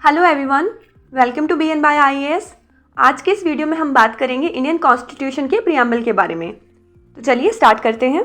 Hello everyone, welcome to BN by IAS। आज के इस वीडियो में हम बात करेंगे इंडियन कॉन्स्टिट्यूशन के प्रीएम्बल के बारे में। तो चलिए स्टार्ट करते हैं।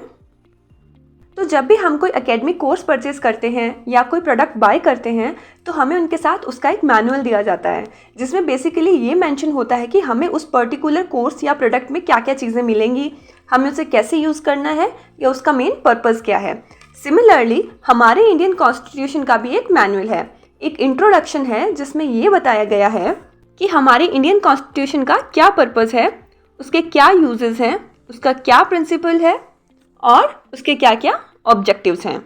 तो जब भी हम कोई एकेडमिक कोर्स परचेज करते हैं या कोई प्रोडक्ट बाय करते हैं तो हमें उनके साथ उसका एक मैनुअल दिया जाता है, जिसमें बेसिकली ये मेंशन होता है कि हमें उस पर्टिकुलर कोर्स या प्रोडक्ट में क्या क्या चीज़ें मिलेंगी, हमें उसे कैसे यूज़ करना है या उसका मेन पर्पज़ क्या है। सिमिलरली हमारे इंडियन कॉन्स्टिट्यूशन का भी एक मैनुअल है, एक इंट्रोडक्शन है जिसमें ये बताया गया है कि हमारे इंडियन कॉन्स्टिट्यूशन का क्या पर्पज़ है, उसके क्या यूजेस हैं, उसका क्या प्रिंसिपल है और उसके क्या क्या ऑब्जेक्टिव्स हैं।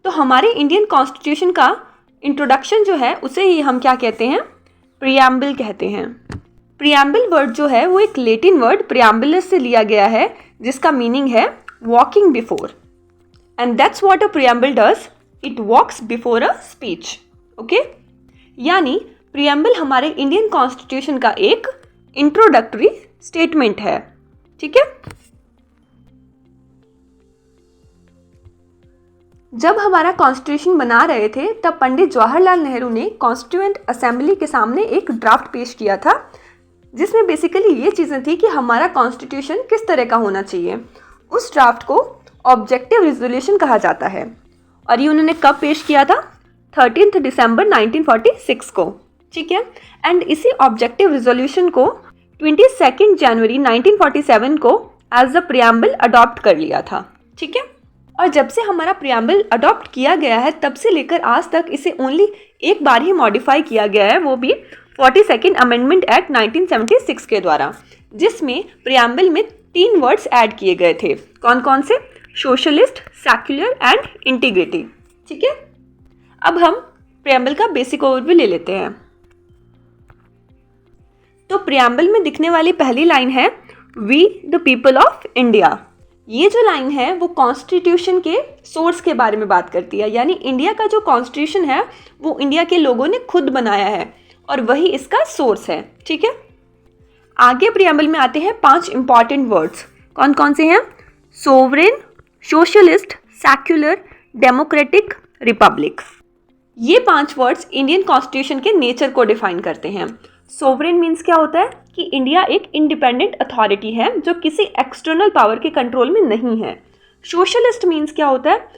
तो हमारे इंडियन कॉन्स्टिट्यूशन का इंट्रोडक्शन जो है उसे ही हम क्या कहते हैं, प्रीएम्बल कहते हैं। प्रीएम्बल वर्ड जो है वो एक लैटिन वर्ड प्रीएम्बुलस से लिया गया है, जिसका मीनिंग है walking before, and that's what a preamble does, it walks before a speech. Okay, यानी प्रीएम्बल हमारे इंडियन कॉन्स्टिट्यूशन का एक इंट्रोडक्टरी स्टेटमेंट है। ठीक है, जब हमारा कॉन्स्टिट्यूशन बना रहे थे तब पंडित जवाहरलाल नेहरू ने कॉन्स्टिट्यूएंट असेंबली के सामने एक ड्राफ्ट पेश किया था, जिसमें बेसिकली ये चीज़ें थी कि हमारा कॉन्स्टिट्यूशन किस तरह का होना चाहिए। उस ड्राफ्ट को ऑब्जेक्टिव रिजोल्यूशन कहा जाता है और ये उन्होंने कब पेश किया था, 13 दिसंबर 1946 को। ठीक है, एंड इसी ऑब्जेक्टिव रिजोल्यूशन को 22 जनवरी 1947 को एज अ प्रीएम्बल अडॉप्ट कर लिया था। ठीक है, और जब से हमारा प्रीएम्बल अडॉप्ट किया गया है तब से लेकर आज तक इसे ओनली एक बार ही मॉडिफाई किया गया है, वो भी 42nd अमेंडमेंट एक्ट 1976 के द्वारा, जिसमें प्रीएम्बल में 3 वर्ड्स ऐड किए गए थे। कौन कौन से? Socialist, secular and integrity. ठीक है, अब हम प्रीएम्बल का बेसिक ओवरव्यू ले लेते हैं। तो प्रीएम्बल में दिखने वाली पहली लाइन है we the people of India. ये जो लाइन है वो कॉन्स्टिट्यूशन के सोर्स के बारे में बात करती है, यानी इंडिया का जो कॉन्स्टिट्यूशन है वो इंडिया के लोगों ने खुद बनाया है और वही इसका सोर्स है। ठीक है, आगे प्रीएम्बल में आते हैं 5 इंपॉर्टेंट वर्ड्स। कौन कौन से हैं? Sovereign, socialist, secular, democratic, Republic. ये 5 वर्ड्स इंडियन कॉन्स्टिट्यूशन के नेचर को डिफाइन करते हैं। सोवरेन मीन्स क्या होता है कि इंडिया एक इंडिपेंडेंट अथॉरिटी है जो किसी एक्सटर्नल पावर के कंट्रोल में नहीं है। सोशलिस्ट मीन्स क्या होता है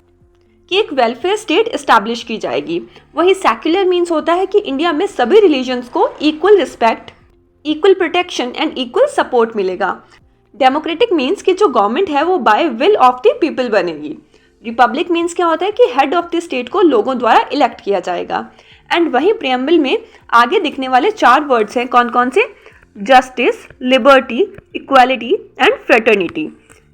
कि एक वेलफेयर स्टेट एस्टैब्लिश की जाएगी। वही सेक्युलर मीन्स होता है कि इंडिया में सभी रिलीजन्स को equal respect, equal protection and equal support मिलेगा। डेमोक्रेटिक मीन्स कि जो गवर्नमेंट है वो by will of the people बनेगी। रिपब्लिक मीन्स क्या होता है कि हेड ऑफ द स्टेट को लोगों द्वारा इलेक्ट किया जाएगा। एंड वही प्रीएम्बल में आगे दिखने वाले 4 वर्ड्स हैं। कौन कौन से? Justice, liberty, equality and fraternity.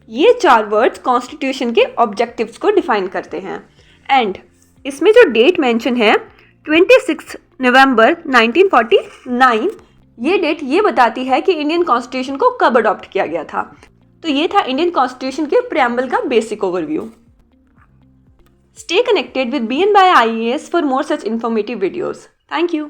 ये 4 वर्ड्स कॉन्स्टिट्यूशन के ऑब्जेक्टिव्स को डिफाइन करते हैं। एंड इसमें जो डेट मेंशन है 26 नवंबर 1949, ये डेट ये बताती है कि इंडियन कॉन्स्टिट्यूशन को कब अडॉप्ट किया गया था। तो ये था इंडियन कॉन्स्टिट्यूशन के प्रीएम्बल का basic overview. Stay connected with BN by IAS for more such informative videos. Thank you.